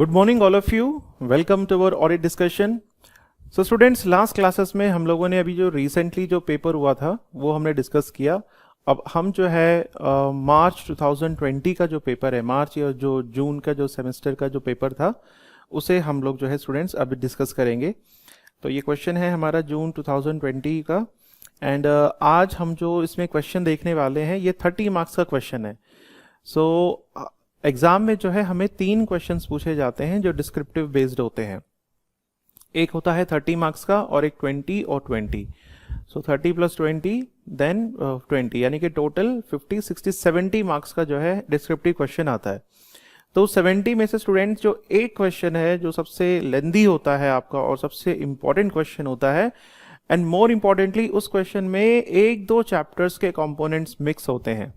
Good morning all of you, welcome to our audit discussion. So students, last classes में हम लोगों ने अभी जो रिसेंटली जो पेपर हुआ था वो हमने डिस्कस किया। अब हम जो है मार्च 2020 का जो पेपर है, मार्च या जो जून का जो सेमेस्टर का जो पेपर था उसे हम लोग जो है स्टूडेंट्स अभी डिस्कस करेंगे। तो ये क्वेश्चन है हमारा जून 2020 का एंड आज हम जो इसमें क्वेश्चन देखने वाले हैं ये 30 मार्क्स का क्वेश्चन है। सो एग्जाम में जो है हमें 3 क्वेश्चंस पूछे जाते हैं जो डिस्क्रिप्टिव बेस्ड होते हैं। एक होता है 30 मार्क्स का और एक 20 और 20। सो 30 प्लस 20 देन 20, यानी कि टोटल 50, 60, 70 मार्क्स का जो है डिस्क्रिप्टिव क्वेश्चन आता है। तो 70 में से स्टूडेंट जो एक क्वेश्चन है जो सबसे लेंदी होता है आपका और सबसे इंपॉर्टेंट क्वेश्चन होता है, एंड मोर इम्पॉर्टेंटली उस क्वेश्चन में 1-2 चैप्टर्स के कंपोनेंट्स मिक्स होते हैं।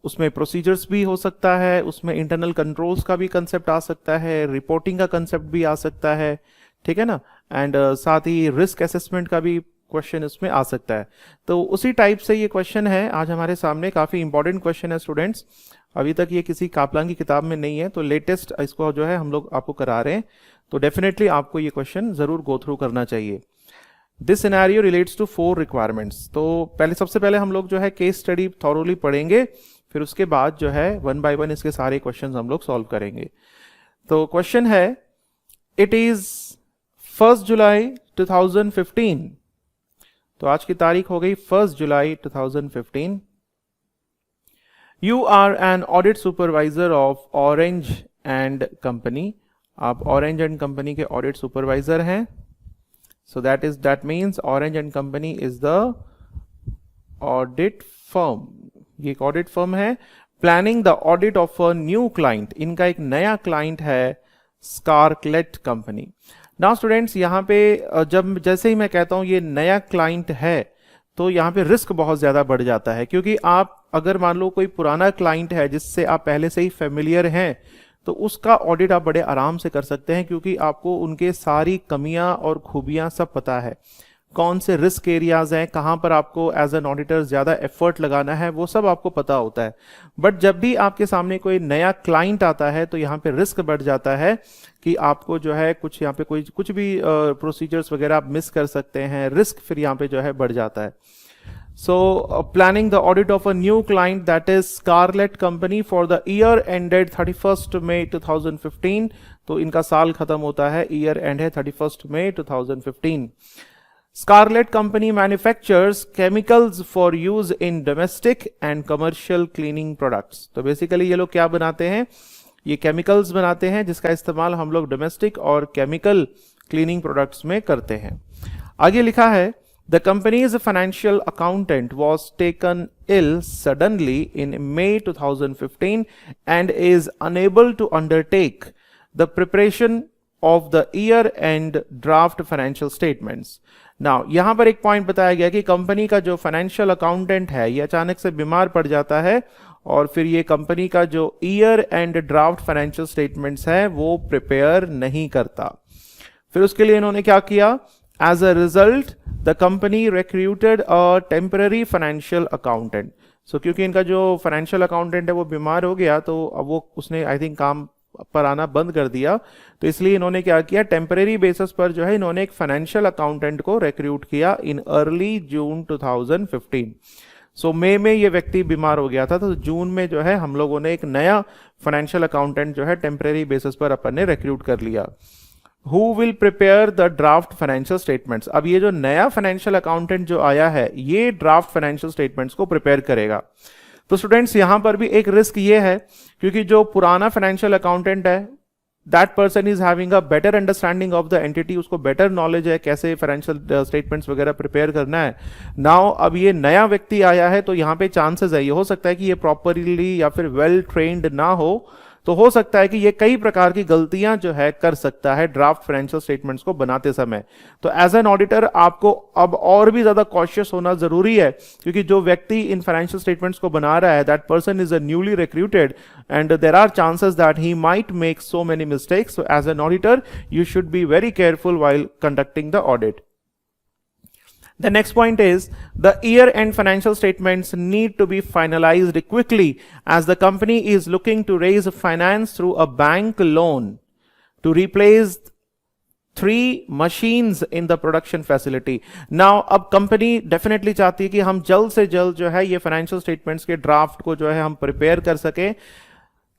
उसमें प्रोसीजर्स भी हो सकता है, उसमें इंटरनल कंट्रोल्स का भी कंसेप्ट आ सकता है, रिपोर्टिंग का कंसेप्ट भी आ सकता है, ठीक है ना, एंड साथ ही रिस्क असेसमेंट का भी क्वेश्चन इसमें आ सकता है। तो उसी टाइप से ये क्वेश्चन है आज हमारे सामने, काफ़ी इंपॉर्टेंट क्वेश्चन है स्टूडेंट्स। अभी तक ये किसी कापलान की किताब में नहीं है, तो लेटेस्ट इसको जो है हम लोग आपको करा रहे हैं, तो डेफिनेटली आपको ये क्वेश्चन जरूर गो थ्रू करना चाहिए। This scenario relates to 4 requirements. तो सबसे पहले हम लोग जो है केस स्टडी थॉरोली पढ़ेंगे, फिर उसके बाद जो है 1 बाय 1 इसके सारे क्वेश्चंस हम लोग सॉल्व करेंगे। तो क्वेश्चन है, इट इज 1 जुलाई 2015। तो आज की तारीख हो गई 1 जुलाई 2015। You are an audit supervisor of Orange and Company. आप ऑरेंज एंड कंपनी के ऑडिट सुपरवाइजर हैं। So that means Orange and Company is the audit firm. ये एक ऑडिट फर्म है। Planning the audit of a new client. इनका एक नया client है स्कारलेट कंपनी। नाउ स्टूडेंट्स, यहाँ पे जब जैसे ही मैं कहता हूँ ये नया क्लाइंट है तो यहाँ पे रिस्क बहुत ज्यादा बढ़ जाता है, क्योंकि आप अगर मान लो कोई पुराना क्लाइंट है जिससे आप पहले से ही फेमिलियर हैं तो उसका ऑडिट आप बड़े आराम से कर सकते हैं, क्योंकि आपको उनके सारी कमियां और खूबियां सब पता है, कौन से रिस्क एरियाज हैं, कहां पर आपको एज एन ऑडिटर ज्यादा एफर्ट लगाना है, वो सब आपको पता होता है। बट जब भी आपके सामने कोई नया क्लाइंट आता है तो यहाँ पे रिस्क बढ़ जाता है कि आपको जो है कुछ यहाँ पे कुछ भी प्रोसीजर्स वगैरह आप मिस कर सकते हैं, रिस्क फिर यहाँ पे जो है बढ़ जाता है। So planning the audit of a new client, that is Scarlett Company, for the year ended 31st May 2015। तो इनका साल खत्म होता है, ईयर एंड है 31st May 2015। Scarlett Company manufactures chemicals for use in domestic and commercial cleaning products। तो basically ये लोग क्या बनाते हैं, ये केमिकल्स बनाते हैं जिसका इस्तेमाल हम लोग डोमेस्टिक और केमिकल क्लीनिंग प्रोडक्ट्स में करते हैं। आगे लिखा है, The company's financial accountant was taken ill suddenly in May 2015 and is unable to undertake the preparation of the year-end draft financial statements। Now, यहाँ पर एक पॉइंट बताया गया कि कंपनी का जो फाइनेंशियल अकाउंटेंट है ये अचानक से बीमार पड़ जाता है और फिर ये कंपनी का जो year and draft financial statements है वो प्रिपेयर नहीं करता। फिर उसके लिए इन्होंने क्या किया, As a result, the company recruited a temporary financial accountant। So क्योंकि इनका जो फाइनेंशियल अकाउंटेंट है वो बीमार हो गया तो अब वो उसने आई थिंक काम पर आना बंद कर दिया, तो इसलिए इन्होंने क्या किया, टेम्परेरी बेसिस पर जो है इन्होंने एक फाइनेंशियल अकाउंटेंट को रिक्रूट किया इन अर्ली जून 2015। सो मई में ये व्यक्ति बीमार हो गया था, तो जून में जो है हम लोगों ने एक नया फाइनेंशियल अकाउंटेंट जो है टेम्परेरी बेसिस पर अपन ने रिक्रूट कर लिया। Who will prepare the draft financial statements। अब ये जो नया फाइनेंशियल अकाउंटेंट जो आया है ये ड्राफ्ट फाइनेंशियल स्टेटमेंट्स को प्रिपेयर करेगा। तो स्टूडेंट्स यहाँ पर भी एक रिस्क ये है, क्योंकि जो पुराना फाइनेंशियल अकाउंटेंट है that person is having a better understanding of the entity, उसको बेटर नॉलेज है कैसे फाइनेंशियल स्टेटमेंट्स वगैरह प्रिपेयर करना है। नाउ अब ये नया व्यक्ति आया है तो यहाँ पे चांसेस है, ये हो सकता है कि ये प्रॉपरली या फिर वेल ट्रेन्ड ना हो, तो हो सकता है कि ये कई प्रकार की गलतियां जो है कर सकता है ड्राफ्ट फाइनेंशियल स्टेटमेंट्स को बनाते समय। तो एज एन ऑडिटर आपको अब और भी ज्यादा कॉशियस होना जरूरी है, क्योंकि जो व्यक्ति इन फाइनेंशियल स्टेटमेंट्स को बना रहा है that person is a newly recruited and there are chances that he might make so many mistakes. So as an auditor you should be very careful while conducting the audit. The next point is the year-end financial statements need to be finalized quickly as the company is looking to raise finance through a bank loan to replace 3 machines in the production facility. Now अब company definitely चाहती है कि हम जल्द से जल्द जो है ये फाइनेंशियल स्टेटमेंट्स के ड्राफ्ट को जो है हम प्रिपेयर कर सके।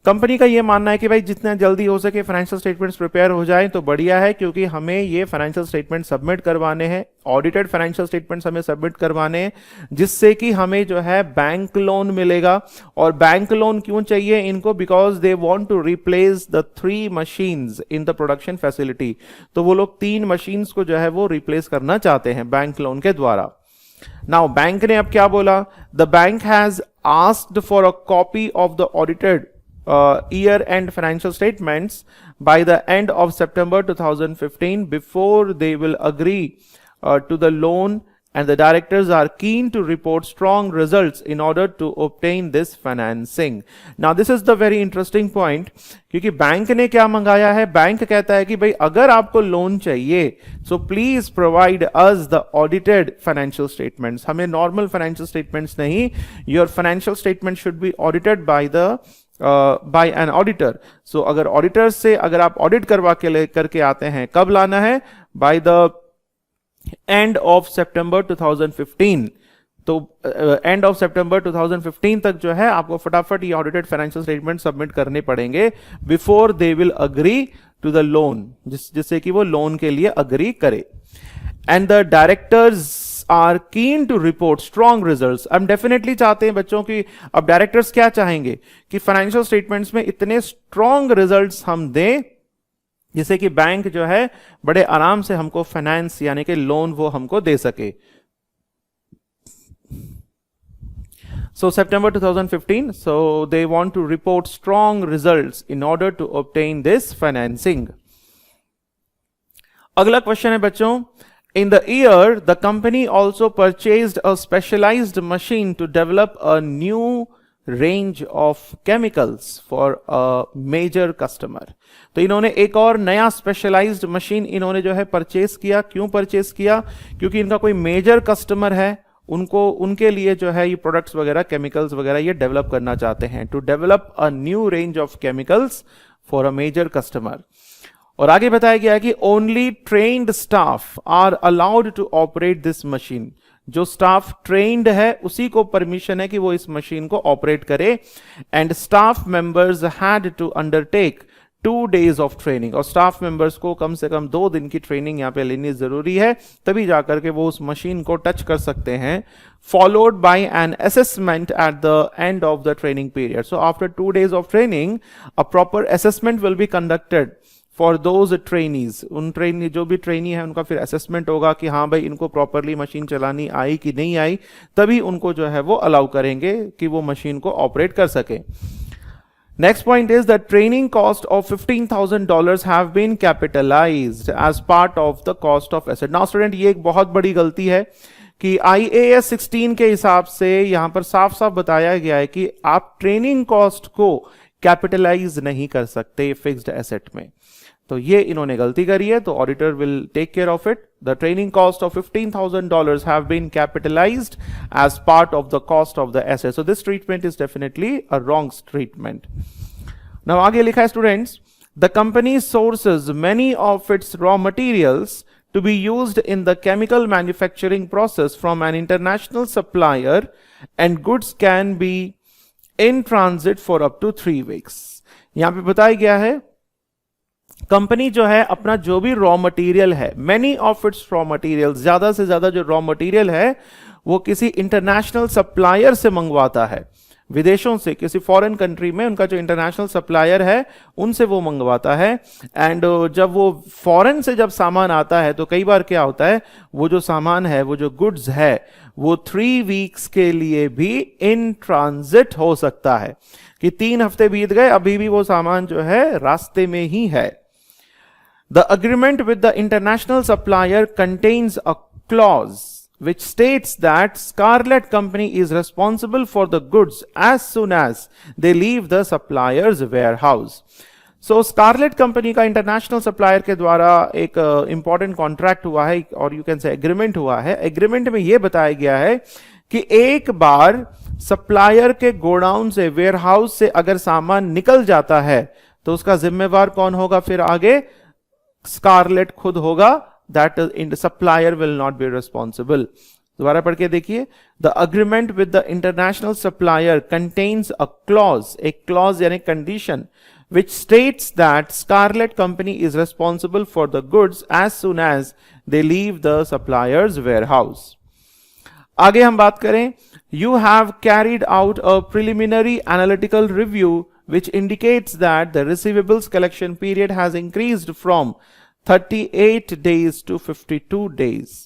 कंपनी का ये मानना है कि भाई जितना जल्दी हो सके फाइनेंशियल स्टेटमेंट्स प्रिपेयर हो जाए तो बढ़िया है, क्योंकि हमें ये फाइनेंशियल स्टेटमेंट सबमिट करवाने हैं, ऑडिटेड फाइनेंशियल स्टेटमेंट्स हमें सबमिट करवाने हैं, जिससे कि हमें जो है बैंक लोन मिलेगा। और बैंक लोन क्यों चाहिए इनको? Because they want to replace the 3 machines in the production facility. तो वो लोग 3 मशीन्स को जो है वो रिप्लेस करना चाहते हैं बैंक लोन के द्वारा। नाउ बैंक ने अब क्या बोला? The bank has asked for a copy of the audited year-end financial statements by the end of September 2015 before they will agree to the loan, and the directors are keen to report strong results in order to obtain this financing. Now this is the very interesting point, क्योंकि bank ने क्या मंगाया है? Bank कहता है कि भाई अगर आपको लोन चाहिए so please provide us the audited financial statements. हमें normal financial statements नहीं, your financial statement should be audited by an auditor. So अगर ऑडिटर से अगर आप ऑडिट करके आते हैं, कब लाना है? by the end of September 2015. तो एंड ऑफ सितंबर 2015 तक जो है आपको फटाफट ये ऑडिटेड फाइनेंशियल स्टेटमेंट सबमिट करने पड़ेंगे before they will agree to the loan, जिससे कि वो लोन के लिए अग्री करे। And the directors are keen to report strong results. हम डेफिनेटली चाहते हैं बच्चों की, अब डायरेक्टर्स क्या चाहेंगे कि फाइनेंशियल स्टेटमेंट्स में इतने स्ट्रॉन्ग रिजल्ट्स हम दें जिससे कि बैंक जो है बड़े आराम से हमको फाइनेंस यानी कि लोन वो हमको दे सके। So September 2015, so they want to report strong results in order to obtain this financing. अगला क्वेश्चन है बच्चों, in the year the company also purchased a specialized machine to develop a new range of chemicals for a major customer. तो इन्होंने एक और नया specialised machine इन्होंने जो है परचेस किया। क्यों परचेस किया? क्योंकि इनका कोई मेजर कस्टमर है, उनके लिए जो है ये प्रोडक्ट्स वगैरह केमिकल्स वगैरह ये डेवलप करना चाहते हैं। To develop a new range of chemicals for a major customer. और आगे बताया गया है कि only trained staff are allowed to operate this machine. जो स्टाफ ट्रेन्ड है उसी को परमिशन है कि वो इस मशीन को ऑपरेट करे। And staff members had to undertake 2 days of training. और स्टाफ मेंबर्स को कम से कम 2 दिन की ट्रेनिंग यहाँ पे लेनी जरूरी है, तभी जाकर के वो उस मशीन को टच कर सकते हैं। Followed by an assessment at the end of the training period. So after 2 days of training a proper assessment will be conducted for those trainees. उन ट्रेनी जो भी ट्रेनी है उनका फिर असेसमेंट होगा कि हाँ भाई इनको प्रॉपरली मशीन चलानी आई कि नहीं आई, तभी उनको जो है वो अलाउ करेंगे कि वो मशीन को ऑपरेट कर सके। Next point is that training cost of $15,000 have been capitalized as part of the cost of asset. Now student, ये एक बहुत बड़ी गलती है कि IAS 16 के हिसाब से यहां पर साफ साफ बताया गया है कि आप ट्रेनिंग कॉस्ट को कैपिटलाइज नहीं कर सकते फिक्स्ड एसेट में। तो ये इन्होंने गलती करी है, तो auditor will take care of it. The training cost of $15,000 have been capitalized as part of the cost of the asset. So this treatment is definitely a wrong treatment. Now आगे लिखा है students, the company sources many of its raw materials to be used in the chemical manufacturing process from an international supplier, and goods can be in transit for up to 3 weeks. यहां पे बताया गया है company जो है अपना जो भी रॉ मटेरियल है, many of its raw material, ज्यादा से ज्यादा जो रॉ मटेरियल है वो किसी इंटरनेशनल सप्लायर से मंगवाता है, विदेशों से, किसी फॉरेन कंट्री में उनका जो इंटरनेशनल सप्लायर है उनसे वो मंगवाता है। एंड जब वो फॉरेन से जब सामान आता है तो कई बार क्या होता है, वो जो सामान है, वो जो गुड्स है, वो 3 weeks के लिए भी इन ट्रांजिट हो सकता है कि 3 हफ्ते बीत गए, अभी भी वो सामान जो है रास्ते में ही है। The agreement with the international supplier contains a clause which states that Scarlett Company is responsible for the goods as soon as they leave the supplier's warehouse. So Scarlett Company का international supplier के द्वारा एक important contract हुआ है, और you can say agreement हुआ है। agreement में ये बताया गया है कि एक बार सप्लायर के गोडाउन से, वेयर हाउस से अगर सामान निकल जाता है तो उसका जिम्मेवार कौन होगा फिर आगे? स्कारलेट खुद होगा, that in supplier will not be responsible. दोबारा पढ़ के देखिए, the agreement with the international supplier contains a clause, एक क्लॉज यानी condition, which states that Scarlett Company is responsible for the goods as soon as they leave the supplier's warehouse. आगे हम बात करें, you have carried out a preliminary analytical review which indicates that the receivables collection period has increased from 38 days to 52 days.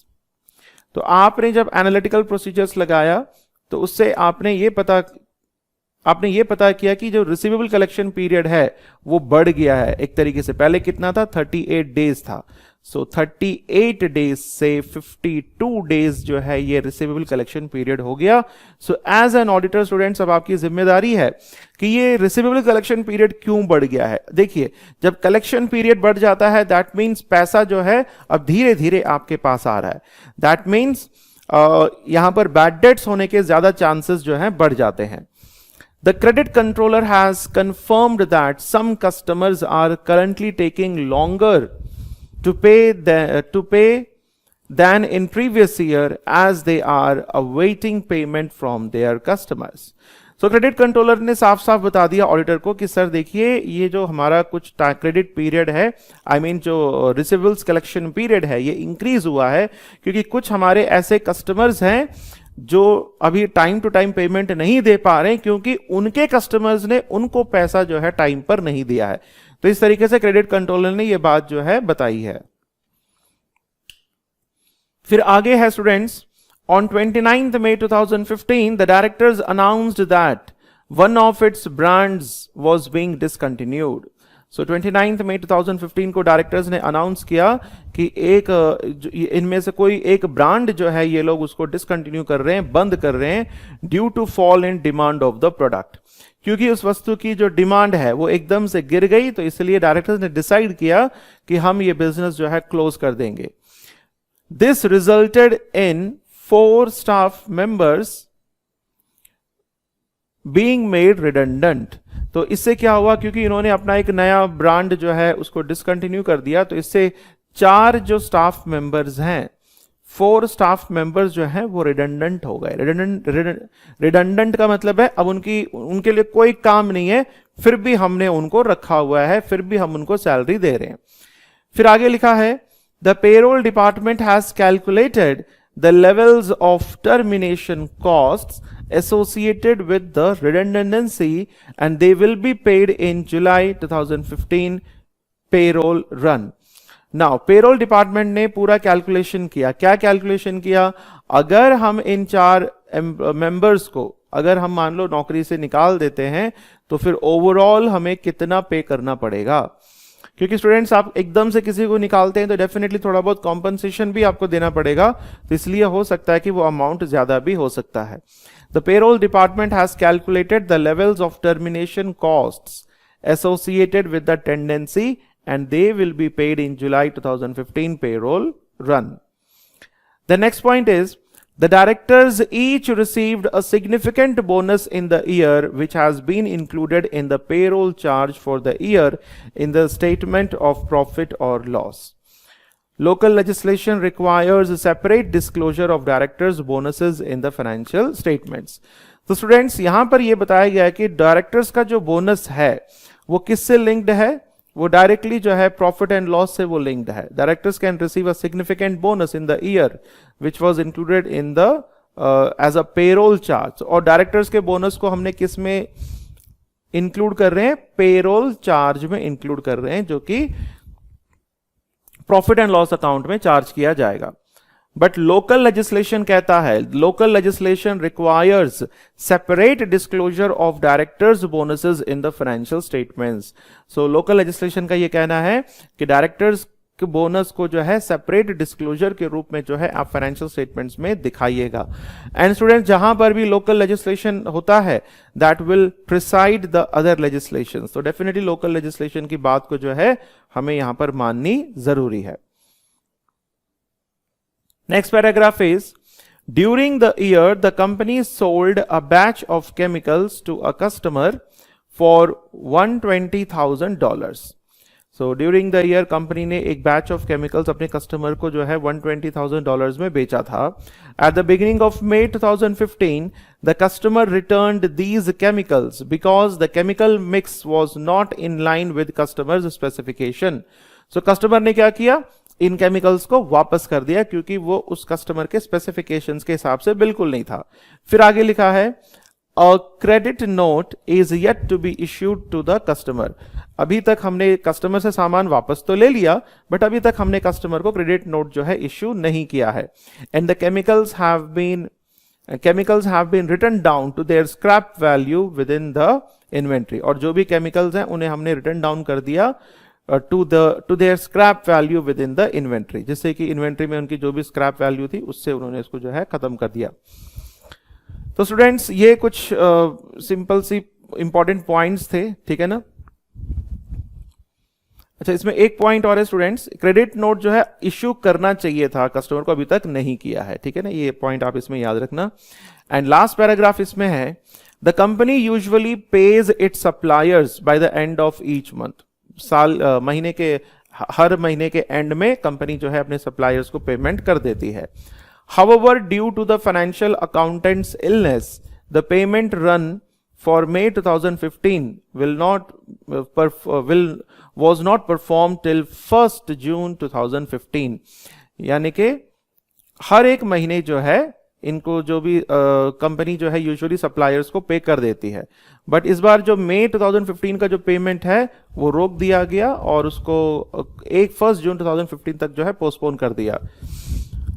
तो आपने जब analytical procedures लगाया तो उससे आपने ये पता किया कि जो रिसीवेबल कलेक्शन पीरियड है वो बढ़ गया है एक तरीके से। पहले कितना था? 38 डेज था। सो 38 डेज से 52 डेज जो है ये रिसीवेबल कलेक्शन पीरियड हो गया। So as an auditor students, अब आपकी जिम्मेदारी है कि ये रिसीवेबल कलेक्शन पीरियड क्यों बढ़ गया है। देखिए, जब कलेक्शन पीरियड बढ़ जाता है दैट मीन्स पैसा जो है अब धीरे धीरे आपके पास आ रहा है। दैट मीन्स यहां पर बैड डेट्स होने के ज्यादा चांसेस जो है बढ़ जाते हैं। The credit controller has confirmed that some customers are currently taking longer to pay than in previous year as they are awaiting payment from their customers. So credit controller ने साफ साफ बता दिया ऑडिटर को कि सर देखिए, ये जो हमारा कुछ क्रेडिट पीरियड है, I mean जो रिसीवेबल्स कलेक्शन पीरियड है, ये इंक्रीज हुआ है क्योंकि कुछ हमारे ऐसे कस्टमर्स हैं जो अभी टाइम टू टाइम पेमेंट नहीं दे पा रहे हैं क्योंकि उनके कस्टमर्स ने उनको पैसा जो है टाइम पर नहीं दिया है। तो इस तरीके से क्रेडिट कंट्रोलर ने यह बात जो है बताई है। फिर आगे है students, on 29th May 2015 the directors announced that one of its brands was being discontinued. So 29th May 2015 को डायरेक्टर्स ने अनाउंस किया कि एक इनमें से कोई एक ब्रांड जो है ये लोग उसको डिसकंटिन्यू कर रहे हैं, बंद कर रहे हैं, due to fall in demand of the product, क्योंकि उस वस्तु की जो डिमांड है वो एकदम से गिर गई। तो इसलिए डायरेक्टर्स ने डिसाइड किया कि हम ये बिजनेस जो है क्लोज कर देंगे। This resulted in 4 staff members being made redundant. तो इससे क्या हुआ, क्योंकि इन्होंने अपना एक नया ब्रांड जो है उसको डिसकंटिन्यू कर दिया, तो इससे 4 जो स्टाफ मेंबर्स हैं, 4 स्टाफ मेंबर्स जो हैं वो रिडंडेंट हो गए। रिडंडेंट का मतलब है अब उनके लिए कोई काम नहीं है, फिर भी हमने उनको रखा हुआ है, फिर भी हम उनको सैलरी दे रहे हैं। फिर आगे लिखा है, the payroll department has calculated the levels of termination costs associated with the redundancy and they will be paid in July 2015 payroll run. Now payroll department ने पूरा कैलकुलेशन किया। क्या कैलकुलेशन किया? अगर हम इन 4 मेंबर्स को अगर हम मान लो नौकरी से निकाल देते हैं तो फिर ओवरऑल हमें कितना पे करना पड़ेगा, क्योंकि स्टूडेंट्स आप एकदम से किसी को निकालते हैं तो डेफिनेटली थोड़ा बहुत कॉम्पनसेशन भी आपको देना पड़ेगा, तो इसलिए हो सकता है कि वो अमाउंट ज्यादा भी हो सकता है। The payroll department has calculated the levels of termination costs associated with the tendency and they will be paid in July 2015 payroll run. The next point is, the directors each received a significant bonus in the year which has been included in the payroll charge for the year in the statement of profit or loss. Local legislation requires a separate disclosure of directors' bonuses in the financial statements. तो students यहां पर यह बताया गया है कि directors का जो बोनस है वो किससे लिंक्ड है? वो डायरेक्टली जो है प्रॉफिट एंड लॉस से वो लिंक्ड है। Directors can receive a significant bonus in the year which was included in the as a payroll charge. और डायरेक्टर्स के बोनस को हमने किस में इंक्लूड कर रहे हैं? पेरोल चार्ज में इंक्लूड कर रहे हैं, जो कि प्रॉफिट एंड लॉस अकाउंट में चार्ज किया जाएगा। बट लोकल लेजिस्लेशन कहता है, local legislation requires separate disclosure of directors bonuses in the financial statements. So local legislation का ये कहना है कि डायरेक्टर्स के बोनस को जो है सेपरेट डिस्क्लोजर के रूप में जो है आप फाइनेंशियल स्टेटमेंट्स में दिखाइएगा। एंड स्टूडेंट, जहां पर भी लोकल लेजिस्लेशन होता है that will preside the other legislation. तो डेफिनेटली लोकल लेजिस्लेशन की बात को जो है हमें यहां पर माननी जरूरी है। Next paragraph is, during the year the company sold a batch of chemicals to a customer for $120,000. So during the year company ने एक बैच ऑफ केमिकल्स अपने कस्टमर को जो है $120,000 में बेचा था. At the beginning of May 2015 the customer returned these chemicals because the chemical mix was not in line with customers specification. So customer ने क्या किया, इन केमिकल्स को वापस कर दिया क्योंकि वो उस कस्टमर के स्पेसिफिकेशंस के हिसाब से बिल्कुल नहीं था. फिर आगे लिखा है A credit note is yet to be issued to the customer. अभी तक हमने कस्टमर से सामान वापस तो ले लिया, बट अभी तक हमने कस्टमर को क्रेडिट नोट जो है इश्यू नहीं किया है. And the chemicals have been written down to their scrap value within the inventory. और जो भी केमिकल्स हैं उन्हें हमने रिटर्न डाउन कर दिया to their scrap value within the inventory, जिससे कि इन्वेंट्री में उनकी जो भी स्क्रैप वैल्यू थी उससे उन्होंने इसको जो है खत्म कर दिया. तो स्टूडेंट्स ये कुछ सिंपल सी इंपॉर्टेंट पॉइंट्स थे, ठीक है ना. अच्छा, इसमें एक पॉइंट और है स्टूडेंट्स, क्रेडिट नोट जो है इश्यू करना चाहिए था, कस्टमर को अभी तक नहीं किया है, ठीक है ना. ये पॉइंट आप इसमें याद रखना. एंड लास्ट पैराग्राफ इसमें है, the company usually pays its suppliers by the end of each month. हर महीने के एंड में कंपनी जो है अपने सप्लायर्स को पेमेंट कर देती है. However, due to the financial accountant's illness, the payment run for May 2015 was not performed till 1st June 2015. यानी कि हर एक महीने जो है इनको जो भी कंपनी जो है यूजुअली सप्लायर्स को पे कर देती है, बट इस बार जो मई 2015 का जो पेमेंट है वो रोक दिया गया और उसको 1 जून 2015 तक जो है पोस्टपोन कर दिया.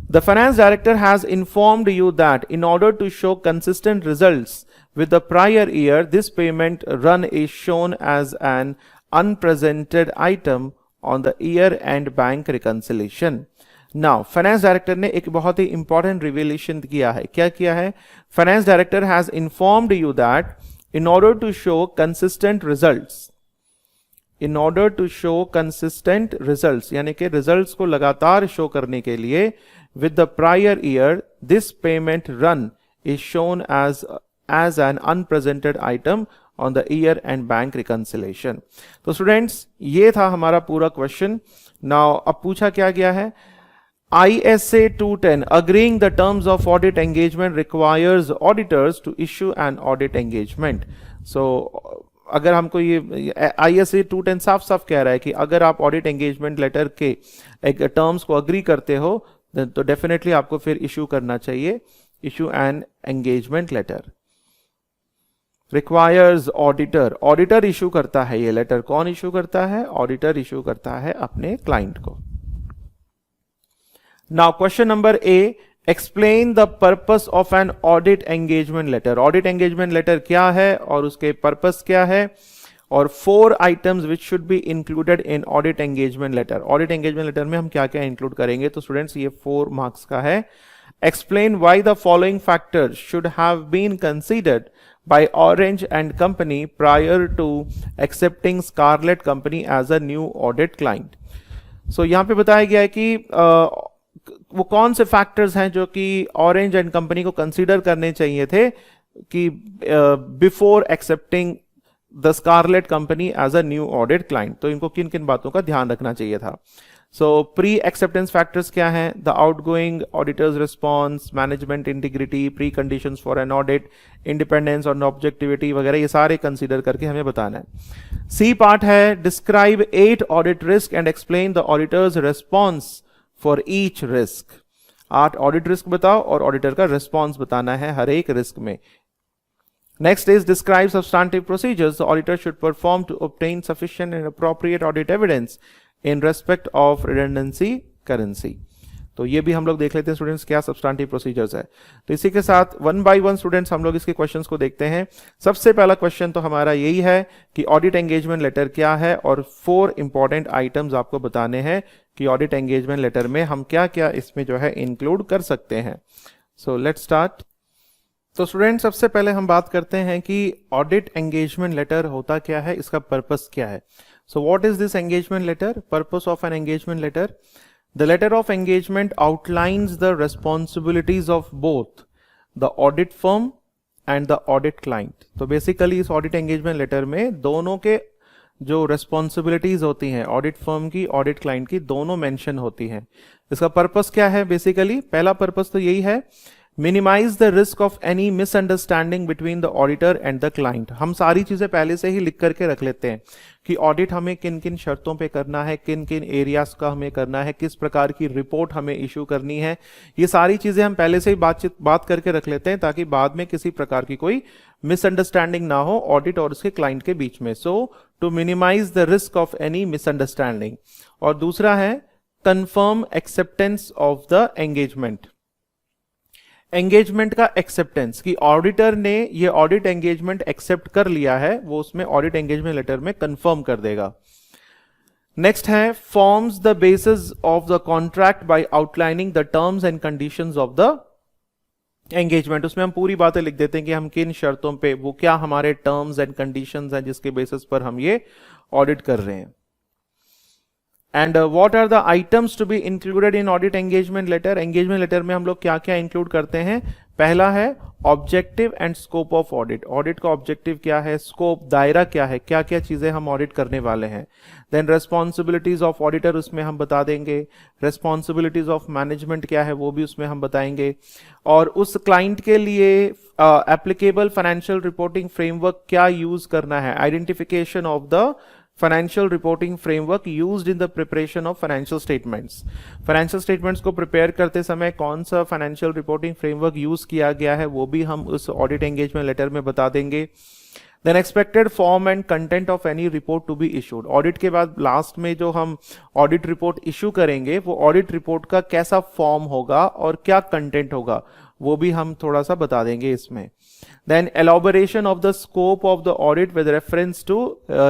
The finance director has informed you that in order to show consistent results with the prior year, this payment run is shown as an unpresented item on the year-end bank reconciliation. Now, finance director ने एक बहुत ही important revelation किया है. क्या किया है? Finance director has informed you that in order to show consistent results, यानी कि results को लगातार show करने के लिए with the prior year, this payment run is shown as an unpresented item on the year and bank reconciliation. तो students ये था हमारा पूरा क्वेश्चन. नाउ अब पूछा क्या गया है, ISA 210 agreeing the terms of audit engagement requires auditors to issue an audit engagement. So अगर हमको ये ISA 210 साफ साफ कह रहा है कि अगर आप ऑडिट एंगेजमेंट लेटर के एक टर्म्स को अग्री करते हो तो डेफिनेटली आपको फिर इश्यू करना चाहिए, issue an engagement letter. Requires auditor issue करता है ये लेटर. कौन इश्यू करता है? ऑडिटर इश्यू करता है अपने क्लाइंट को. Now question number A, explain the purpose of an audit engagement letter. Audit engagement letter क्या है और उसके पर्पस क्या है, और 4 items which should be included in audit engagement letter. Audit engagement letter में हम क्या क्या इंक्लूड करेंगे? तो स्टूडेंट्स ये 4 मार्क्स का है. Explain why the following factors should have been considered by Orange and company prior to accepting Scarlett company as a new audit client. So यहां पे बताया गया है कि वो कौन से फैक्टर्स हैं जो कि ऑरेंज एंड कंपनी को कंसीडर करने चाहिए थे कि before accepting the Scarlett company as a new audit client. तो इनको किन किन बातों का ध्यान रखना चाहिए था. सो प्री एक्सेप्टेंस फैक्टर्स क्या हैं? The outgoing auditor's response, management integrity, pre conditions for an audit, independence और ऑब्जेक्टिविटी वगैरह, ये सारे कंसीडर करके हमें बताना है. सी पार्ट है, describe 8 audit risk and explain the auditor's response for each risk. 8 audit risk बताओ और ऑडिटर का रिस्पॉन्स बताना है हर एक रिस्क में. Next is describe substantive procedures the auditor should perform to obtain sufficient and appropriate audit evidence in respect of redundancy currency. तो ये भी हम लोग देख लेते हैं स्टूडेंट्स क्या सब्सटेंटिव प्रोसीजर्स है. तो इसी के साथ 1 by 1 स्टूडेंट्स हम लोग इसके क्वेश्चंस को देखते हैं. सबसे पहला क्वेश्चन तो हमारा यही है कि ऑडिट एंगेजमेंट लेटर क्या है और 4 इंपॉर्टेंट आइटम्स आपको बताने हैं कि ऑडिट एंगेजमेंट लेटर में हम क्या क्या इसमें जो है इंक्लूड कर सकते हैं. So let's start. तो स्टूडेंट सबसे पहले हम बात करते हैं कि ऑडिट एंगेजमेंट लेटर होता क्या है, इसका पर्पस क्या है. So what is this engagement letter? Purpose of an engagement letter. The letter of engagement outlines the responsibilities of both the audit firm and the audit client. तो basically इस audit engagement letter में दोनों के जो responsibilities होती हैं, audit firm की, audit client की, दोनों मेंशन होती हैं। इसका पर्पस क्या है? बेसिकली पहला पर्पस तो यही है, minimise the risk of any misunderstanding between the auditor and the client. हम सारी चीजें पहले से ही लिख करके रख लेते हैं कि ऑडिट हमें किन किन शर्तों पे करना है, किन किन एरियाज का हमें करना है, किस प्रकार की रिपोर्ट हमें इशू करनी है। ये सारी चीजें हम पहले से ही बात करके रख लेते हैं ताकि बाद में किसी प्रकार की कोई मिसअंडरस्टैंडिंग ना हो ऑडिट और उसके क्लाइंट के बीच में। So to minimize the risk of any misunderstanding. और दूसरा है confirm acceptance of the engagement. Engagement का एक्सेप्टेंस कि ऑडिटर ने ये ऑडिट एंगेजमेंट एक्सेप्ट कर लिया है, वो उसमें ऑडिट एंगेजमेंट लेटर में कंफर्म कर देगा। नेक्स्ट है forms the basis of the contract by outlining the terms and conditions of the engagement. उसमें हम पूरी बातें लिख देते हैं कि हम किन शर्तों पे, वो क्या हमारे टर्म्स एंड कंडीशंस हैं जिसके बेसिस पर हम ये ऑडिट कर रहे हैं। And what are the items to be included in audit engagement letter. Engagement letter में हम लोग क्या क्या इंक्लूड करते हैं? पहला है objective and scope of audit. Audit का ऑब्जेक्टिव क्या है, स्कोप दायरा क्या है, क्या क्या चीजें हम ऑडिट करने वाले हैं। देन रेस्पॉन्सिबिलिटीज ऑफ ऑडिटर उसमें हम बता देंगे। रेस्पॉन्सिबिलिटीज ऑफ मैनेजमेंट क्या है वो भी उसमें हम बताएंगे। और उस क्लाइंट के लिए एप्लीकेबल फाइनेंशियल रिपोर्टिंग फ्रेमवर्क क्या यूज करना है। Identification of the financial reporting framework used in the preparation of financial statements. Financial statements को प्रिपेयर करते समय कौन सा फाइनेंशियल रिपोर्टिंग फ्रेमवर्क यूज किया गया है वो भी हम उस ऑडिट एंगेजमेंट लेटर में बता देंगे। Then expected form and content of any report to be issued. Audit के बाद लास्ट में जो हम ऑडिट रिपोर्ट इशू करेंगे वो ऑडिट रिपोर्ट का कैसा फॉर्म होगा और क्या कंटेंट होगा वो भी हम थोड़ा सा बता देंगे इसमें। Then elaboration of the scope of the audit with reference to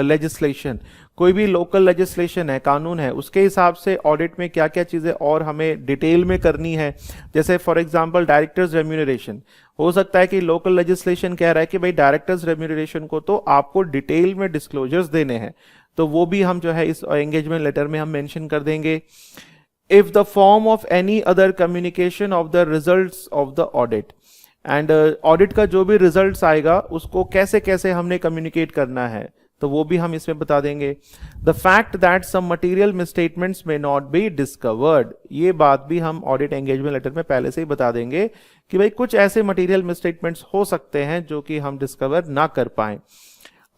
legislation। कोई भी लोकल लेजिस्लेशन है, कानून है, उसके हिसाब से ऑडिट में क्या क्या चीजें और हमें डिटेल में करनी है। जैसे फॉर एग्जांपल डायरेक्टर्स रेम्यूनरेशन, हो सकता है कि लोकल लेजिस्लेशन कह रहा है कि भाई डायरेक्टर्स रेम्यूनरेशन को तो आपको डिटेल में डिस्क्लोजर्स देने हैं, तो वो भी हम जो है इस एंगेजमेंट लेटर में हम मेंशन कर देंगे। If the form of any other communication of the results of the audit, and audit का जो भी रिजल्ट्स आएगा उसको कैसे कैसे हमने कम्युनिकेट करना है तो वो भी हम इसमें बता देंगे। The fact that some material misstatements may not be discovered, ये बात भी हम ऑडिट एंगेजमेंट लेटर में पहले से ही बता देंगे कि भाई कुछ ऐसे मटेरियल मिसस्टेटमेंट्स हो सकते हैं जो कि हम डिस्कवर ना कर पाए।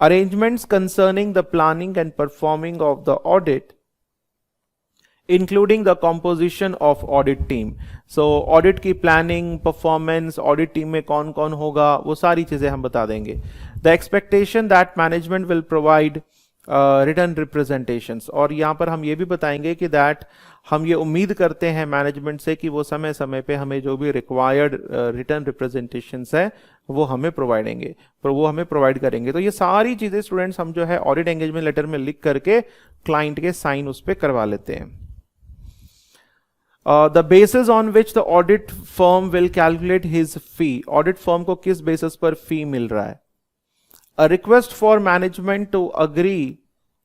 Arrangements concerning the planning and performing of the audit including the composition of audit team. So audit की प्लानिंग, परफॉर्मेंस, ऑडिट टीम में कौन कौन होगा, वो सारी चीजें हम बता देंगे। The expectation that management will provide return representations, और यहाँ पर हम ये भी बताएंगे कि दैट हम ये उम्मीद करते हैं मैनेजमेंट से कि वो समय समय पे हमें जो भी रिक्वायर्ड रिटर्न रिप्रेजेंटेशंस है वो हमें प्रोवाइड करेंगे। तो ये सारी चीजें स्टूडेंट्स हम जो है ऑडिट एंगेजमेंट लेटर में लिख करके क्लाइंट के साइन उस पर करवा लेते हैं। The basis on which the audit firm will calculate his fee, audit firm को किस बेसिस पर फी मिल रहा है। A request for management to agree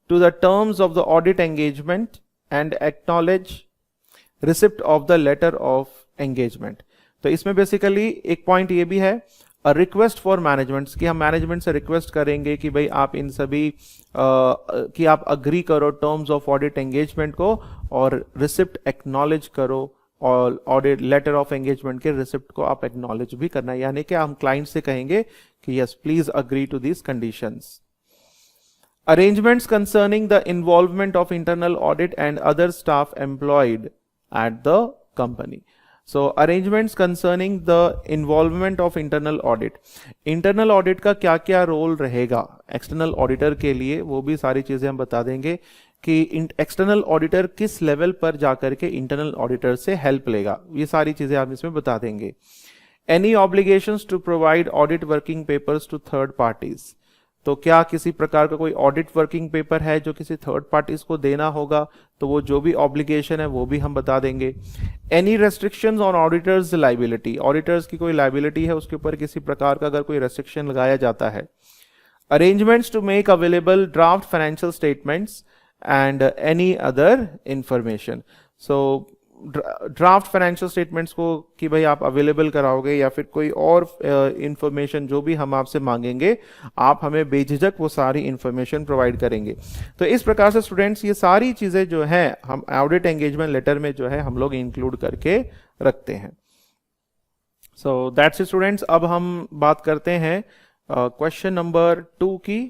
to the terms of the audit engagement and acknowledge receipt of the letter of engagement. तो इसमें basically एक point ये भी है, रिक्वेस्ट फॉर मैनेजमेंट, कि हम मैनेजमेंट से रिक्वेस्ट करेंगे कि भाई आप इन सभी कि आप अग्री करो टर्म्स ऑफ ऑडिट एंगेजमेंट को और रिसिप्ट एक्नॉलेज करो, और ऑडिट लेटर ऑफ एंगेजमेंट के रिसिप्ट को आप एक्नॉलेज भी करना है, यानी कि हम क्लाइंट से कहेंगे कि yes please agree to these conditions. Arrangements concerning the involvement of internal audit and other staff employed at the company. So arrangements concerning the involvement of internal audit, internal audit का क्या क्या role रहेगा external auditor के लिए, वो भी सारी चीजें हम बता देंगे कि एक्सटर्नल ऑडिटर किस लेवल पर जाकर के इंटरनल ऑडिटर से हेल्प लेगा, ये सारी चीजें हम इसमें बता देंगे। Any obligations to provide audit working papers to third parties, तो क्या किसी प्रकार का कोई ऑडिट वर्किंग पेपर है जो किसी थर्ड पार्टीज को देना होगा, तो वो जो भी ऑब्लिगेशन है वो भी हम बता देंगे। Any restrictions on auditors liability, auditors की कोई लाइबिलिटी है उसके ऊपर किसी प्रकार का अगर कोई रेस्ट्रिक्शन लगाया जाता है। Arrangements to make available draft financial statements and any other information. So draft financial statements को कि भाई आप अवेलेबल कराओगे या फिर कोई और इंफॉर्मेशन जो भी हम आपसे मांगेंगे, आप हमें बेझिझक वो सारी इंफॉर्मेशन प्रोवाइड करेंगे। तो इस प्रकार से स्टूडेंट्स ये सारी चीज़ें जो है हम ऑडिट एंगेजमेंट लेटर में जो है हम लोग इंक्लूड करके रखते हैं। So that's it students. अब हम बात करते हैं क्वेश्चन नंबर 2 की।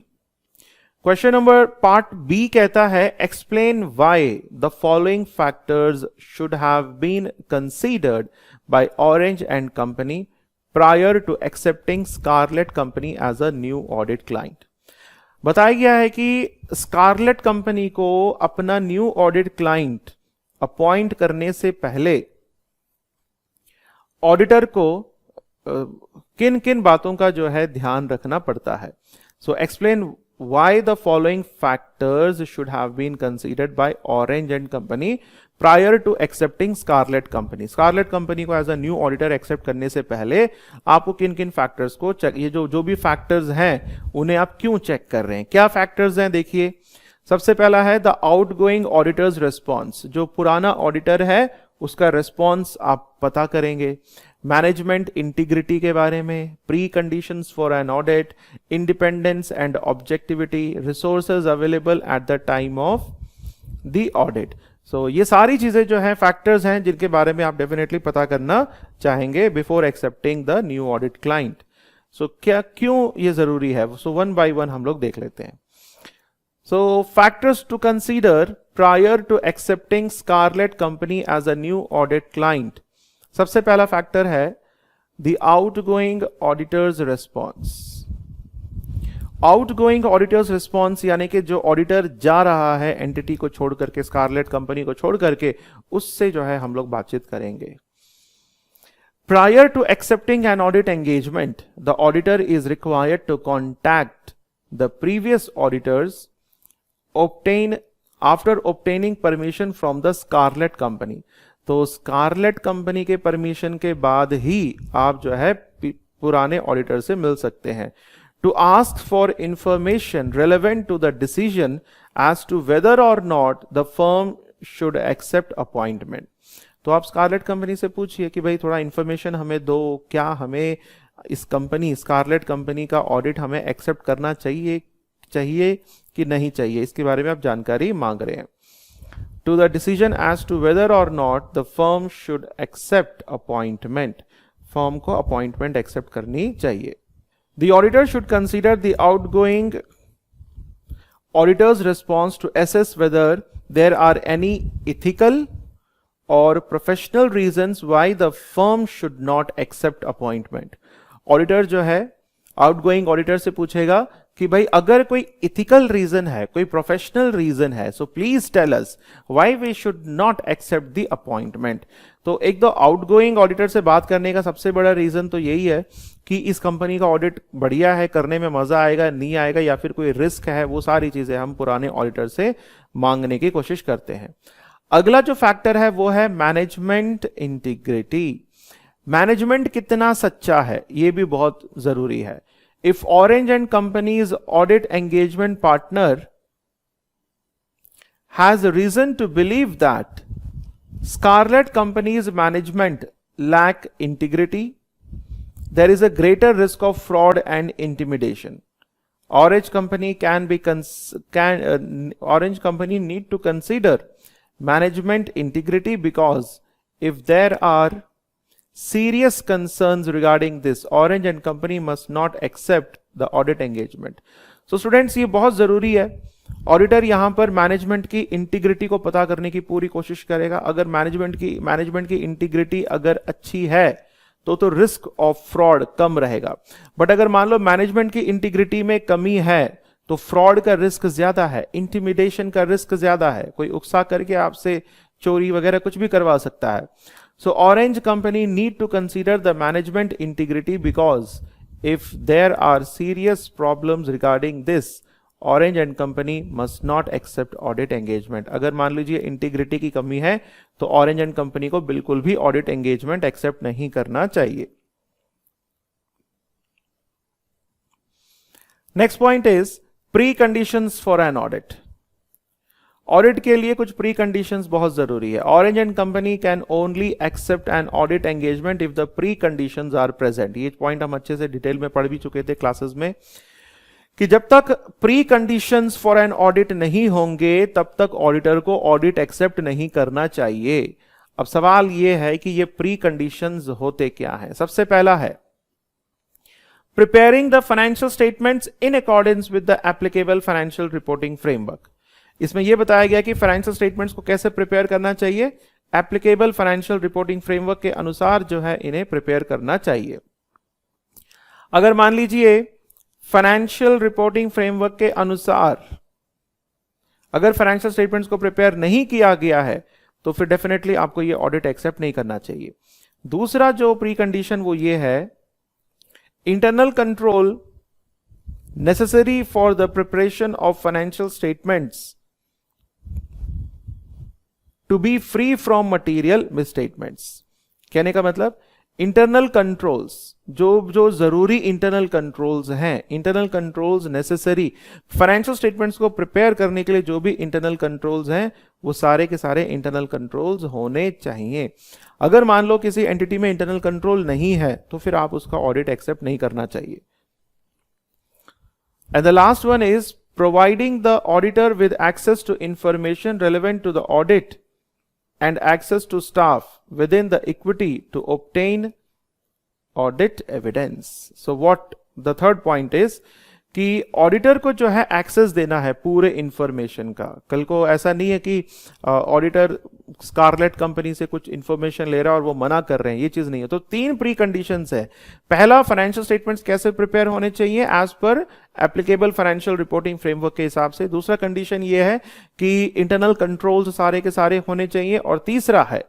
क्वेश्चन नंबर पार्ट बी कहता है explain why the following factors should have been considered by Orange and company prior to accepting Scarlett company as a new audit client. बताया गया है कि स्कारलेट कंपनी को अपना new audit client appoint करने से पहले ऑडिटर को किन किन बातों का जो है ध्यान रखना पड़ता है। So explain why the following factors should have been considered by Orange and Company prior to accepting Scarlett Company। Scarlett Company को as a new auditor accept करने से पहले आपको किन किन फैक्टर्स को चेक, ये जो भी फैक्टर्स हैं उन्हें आप क्यों चेक कर रहे हैं, क्या फैक्टर्स हैं देखिए। सबसे पहला है द आउटगोइंग ऑडिटर्स रिस्पॉन्स, जो पुराना ऑडिटर है उसका रिस्पॉन्स आप पता करेंगे। मैनेजमेंट इंटीग्रिटी के बारे में, preconditions for an audit, independence and objectivity, resources available at the time of the audit. So ये सारी चीजें जो हैं फैक्टर्स हैं जिनके बारे में आप डेफिनेटली पता करना चाहेंगे before accepting the new audit client. So क्यों ये जरूरी है, सो वन बाय वन हम लोग देख लेते हैं। So factors to consider prior to accepting Scarlett Company as a new audit client। सबसे पहला फैक्टर है the outgoing auditor's response। Outgoing auditor's response यानी कि जो ऑडिटर जा रहा है एंटिटी को छोड़ करके, स्कारलेट कंपनी को छोड़ करके, उससे जो है हम लोग बातचीत करेंगे। Prior to accepting an audit engagement, the auditor is required to contact the previous auditors after obtaining permission from the Scarlett Company। तो स्कारलेट कंपनी के परमिशन के बाद ही आप जो है पुराने ऑडिटर से मिल सकते हैं। To ask for information relevant to the decision as to whether or not the firm should accept appointment. तो आप स्कारलेट कंपनी से पूछिए कि भाई थोड़ा इंफॉर्मेशन हमें दो, क्या हमें इस कंपनी स्कारलेट कंपनी का ऑडिट हमें एक्सेप्ट करना चाहिए कि नहीं चाहिए, इसके बारे में आप जानकारी मांग रहे हैं। To the decision as to whether or not the firm should accept appointment, firm को अपॉइंटमेंट एक्सेप्ट करनी चाहिए। The auditor should consider the outgoing auditor's response to assess whether there are any ethical or professional reasons why the firm should not accept appointment. Auditor जो है outgoing auditor से पूछेगा कि भाई अगर कोई इथिकल रीजन है, कोई प्रोफेशनल रीजन है, so please tell us why we should not accept the appointment. तो एक दो आउटगोइंग ऑडिटर से बात करने का सबसे बड़ा रीजन तो यही है कि इस कंपनी का ऑडिट बढ़िया है, करने में मजा आएगा नहीं आएगा, या फिर कोई रिस्क है, वो सारी चीजें हम पुराने ऑडिटर से मांगने की कोशिश करते हैं। अगला जो फैक्टर है वो है मैनेजमेंट इंटीग्रिटी। मैनेजमेंट कितना सच्चा है ये भी बहुत जरूरी है। If Orange and Company's audit engagement partner has a reason to believe that Scarlett Company's management lack integrity, there is a greater risk of fraud and intimidation. Orange Company Orange Company need to consider management integrity, because if there are serious concerns regarding this, Orange and Company must not accept the audit engagement। So students ये बहुत जरूरी है। Auditor यहां पर management की integrity को पता करने की पूरी कोशिश करेगा। अगर मैनेजमेंट की इंटीग्रिटी अगर अच्छी है तो रिस्क ऑफ फ्रॉड कम रहेगा। बट अगर मान लो मैनेजमेंट की इंटीग्रिटी में कमी है तो फ्रॉड का रिस्क ज्यादा है, इंटिमिडेशन का रिस्क ज्यादा है, कोई उकसा करके आपसे चोरी वगैरह कुछ भी करवा सकता है। So Orange Company need to consider the management integrity, because if there are serious problems regarding this, Orange and Company must not accept audit engagement। अगर मान लीजिए इंटीग्रिटी की कमी है तो Orange and Company को बिल्कुल भी ऑडिट एंगेजमेंट एक्सेप्ट नहीं करना चाहिए। Next point is preconditions for an audit. Audit के लिए कुछ प्री कंडीशंस बहुत जरूरी है. Orange and Company can only accept an audit engagement if the preconditions are present. ये पॉइंट हम अच्छे से डिटेल में पढ़ भी चुके थे क्लासेस में कि जब तक pre conditions for an audit नहीं होंगे तब तक ऑडिटर को ऑडिट एक्सेप्ट नहीं करना चाहिए. अब सवाल यह है कि ये प्री कंडीशंस होते क्या हैं. सबसे पहला है preparing the financial statements in accordance with the applicable financial reporting framework. इसमें यह बताया गया कि फाइनेंशियल स्टेटमेंट्स को कैसे प्रिपेयर करना चाहिए. एप्लीकेबल फाइनेंशियल रिपोर्टिंग फ्रेमवर्क के अनुसार जो है इन्हें प्रिपेयर करना चाहिए. अगर मान लीजिए फाइनेंशियल रिपोर्टिंग फ्रेमवर्क के अनुसार अगर फाइनेंशियल स्टेटमेंट्स को प्रिपेयर नहीं किया गया है तो फिर डेफिनेटली आपको ये ऑडिट एक्सेप्ट नहीं करना चाहिए. दूसरा जो प्री कंडीशन वो ये है internal control necessary for the preparation of financial statements to be free from material misstatements. कहने का मतलब इंटरनल कंट्रोल्स जो जरूरी इंटरनल कंट्रोल्स हैं, internal controls necessary financial statements को प्रिपेयर करने के लिए जो भी इंटरनल कंट्रोल्स हैं वो सारे के सारे इंटरनल कंट्रोल्स होने चाहिए. अगर मान लो किसी एंटिटी में इंटरनल कंट्रोल नहीं है तो फिर आप उसका ऑडिट एक्सेप्ट नहीं करना चाहिए. And the last one is providing the auditor with access to information relevant to the audit and access to staff within the equity to obtain audit evidence. So what the third point is कि auditor को जो है access देना है पूरे information का. कल को ऐसा नहीं है कि ऑडिटर स्कारलेट कंपनी से कुछ इंफॉर्मेशन ले रहा है और वो मना कर रहे हैं, ये चीज नहीं है. तो 3 प्री कंडीशंस है. पहला, फाइनेंशियल स्टेटमेंट्स कैसे प्रिपेयर होने चाहिए as per applicable financial reporting framework के हिसाब से. दूसरा कंडीशन ये है कि इंटरनल कंट्रोल्स सारे के सारे होने चाहिए. और तीसरा है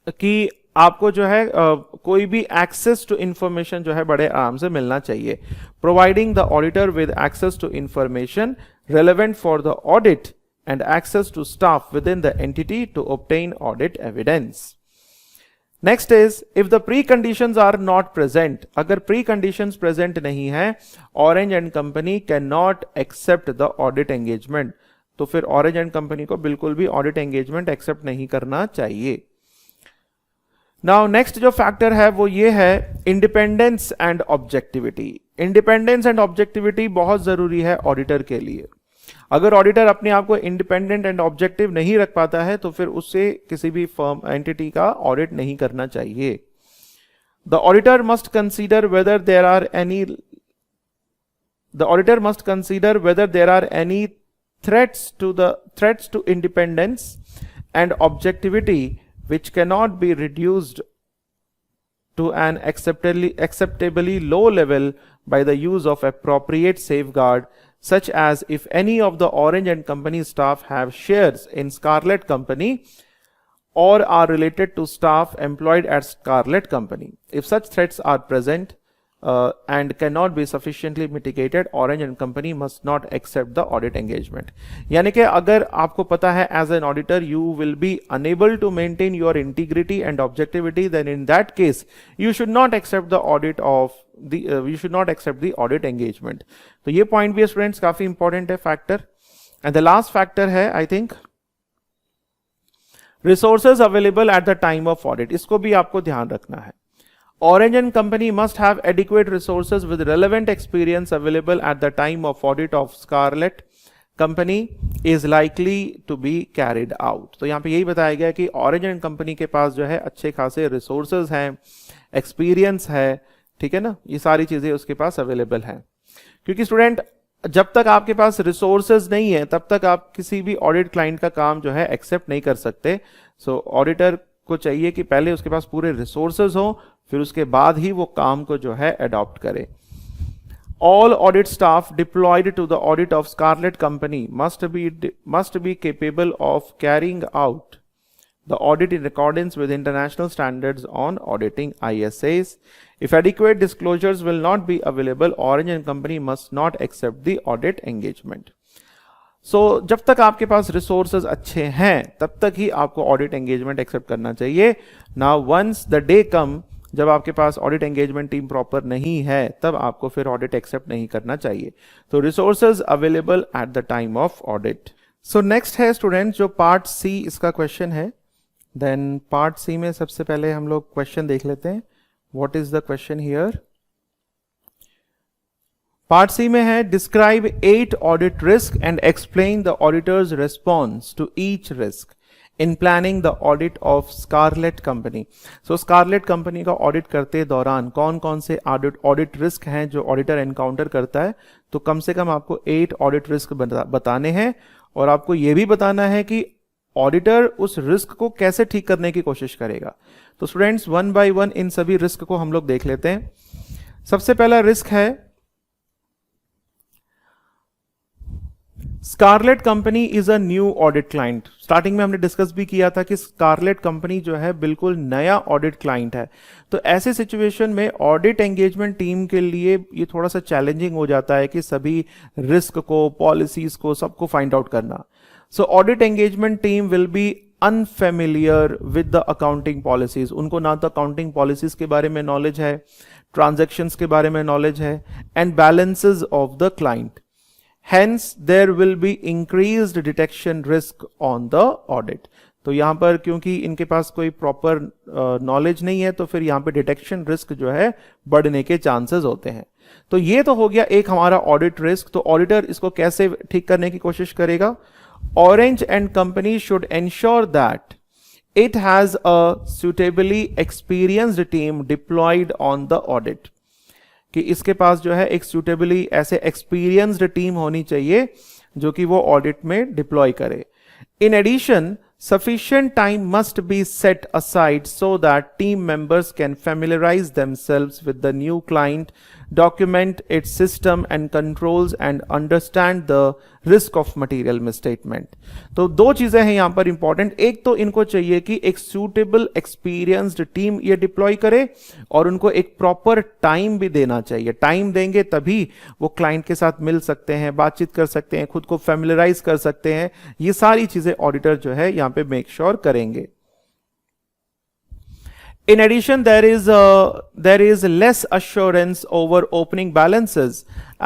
कि आपको जो है कोई भी एक्सेस टू इंफॉर्मेशन जो है बड़े आराम से मिलना चाहिए. Providing the auditor with access to information relevant for the audit and access to staff within the entity to obtain audit evidence. Next is if the preconditions are not present. अगर preconditions present नहीं है, Orange and Company can not accept the audit engagement. तो फिर orange and Company को बिल्कुल भी audit engagement accept नहीं करना चाहिए. नाउ नेक्स्ट जो फैक्टर है वो ये है independence and objectivity. Independence and objectivity बहुत जरूरी है ऑडिटर के लिए. अगर ऑडिटर अपने आप को इंडिपेंडेंट एंड ऑब्जेक्टिव नहीं रख पाता है तो फिर उससे किसी भी फर्म एंटिटी का ऑडिट नहीं करना चाहिए. The auditor must consider whether there are any threats to independence and objectivity which cannot be reduced to an acceptably low level by the use of appropriate safeguard, such as if any of the Orange and Company staff have shares in Scarlet Company or are related to staff employed at Scarlet Company. If such threats are present and cannot be sufficiently mitigated, Orange and Company must not accept the audit engagement. यानी कि अगर आपको पता है as an auditor you will be unable to maintain your integrity and objectivity, then in that case you should not accept the audit engagement. तो ये point भी students काफी इंपॉर्टेंट है factor. And the last factor है I think resources available at the time of audit. इसको भी आपको ध्यान रखना है. Orange and Company must have adequate resources with relevant experience available at the time of audit of Scarlet Company is likely to be carried out. तो यहाँ पे यही बताया गया कि Orange and Company के पास जो है अच्छे खासे resources हैं, experience है, ठीक है ना, ये सारी चीजें उसके पास अवेलेबल हैं. क्योंकि स्टूडेंट जब तक आपके पास रिसोर्सेज नहीं है तब तक आप किसी भी ऑडिट क्लाइंट का काम जो है एक्सेप्ट नहीं कर सकते. सो ऑडिटर को चाहिए कि पहले उसके पास पूरे रिसोर्सेज हो, फिर उसके बाद ही वो काम को जो है अडॉप्ट करे. All audit staff deployed to the audit of Scarlet Company must be capable of carrying out the audit in accordance with international standards on auditing ISAs. If adequate disclosures will not be available, Orange and Company must not accept the audit engagement. So जब तक आपके पास resources अच्छे हैं तब तक ही आपको audit engagement accept करना चाहिए. Now once the day come जब आपके पास ऑडिट एंगेजमेंट टीम प्रॉपर नहीं है तब आपको फिर ऑडिट एक्सेप्ट नहीं करना चाहिए। तो resources available at the time of audit. So next है स्टूडेंट जो पार्ट सी इसका क्वेश्चन है। देन पार्ट सी में सबसे पहले हम लोग क्वेश्चन देख लेते हैं। What is the question here? Part C में है describe 8 audit risk and explain the auditor's response to each risk in planning the audit of Scarlett Company. So Scarlett Company का ऑडिट करते दौरान कौन कौन से ऑडिट रिस्क हैं जो ऑडिटर एनकाउंटर करता है। तो कम से कम आपको 8 ऑडिट रिस्क बताने हैं और आपको यह भी बताना है कि ऑडिटर उस रिस्क को कैसे ठीक करने की कोशिश करेगा। तो स्टूडेंट्स 1 बाय 1 इन सभी रिस्क को हम लोग देख लेते हैं। सबसे पहला रिस्क है Scarlett Company is a new audit client. Starting में हमने डिस्कस भी किया था कि स्कारलेट कंपनी जो है बिल्कुल नया ऑडिट क्लाइंट है। तो ऐसे सिचुएशन में ऑडिट एंगेजमेंट टीम के लिए ये थोड़ा सा चैलेंजिंग हो जाता है कि सभी रिस्क को, पॉलिसीज को, सबको फाइंड आउट करना। So audit engagement team will be unfamiliar with the accounting policies. उनको ना तो अकाउंटिंग पॉलिसीज के बारे में नॉलेज है, ट्रांजैक्शंस के बारे में नॉलेज है, and balances of the client. Hence, there will be increased detection risk on the audit. तो यहां पर क्योंकि इनके पास कोई प्रॉपर नॉलेज नहीं है तो फिर यहां पे डिटेक्शन रिस्क जो है बढ़ने के चांसेस होते हैं। तो ये तो हो गया एक हमारा ऑडिट रिस्क। तो ऑडिटर इसको कैसे ठीक करने की कोशिश करेगा? Orange and company should ensure that it has a suitably experienced team deployed on the audit। कि इसके पास जो है एक सूटेबली ऐसे एक्सपीरियंस्ड टीम होनी चाहिए जो कि वो ऑडिट में डिप्लॉय करे। In addition sufficient time must be set aside so that team members can familiarize themselves with the new client, document its system and controls and understand the risk of material misstatement। तो दो चीजें हैं यहां पर important. एक तो इनको चाहिए कि एक suitable experienced टीम ये डिप्लॉय करे और उनको एक प्रॉपर टाइम भी देना चाहिए। टाइम देंगे तभी वो क्लाइंट के साथ मिल सकते हैं, बातचीत कर सकते हैं, खुद को फैमिलराइज कर सकते हैं। ये सारी चीजें ऑडिटर जो है यहां पे मेक श्योर करेंगे। In addition, there is less assurance over opening balances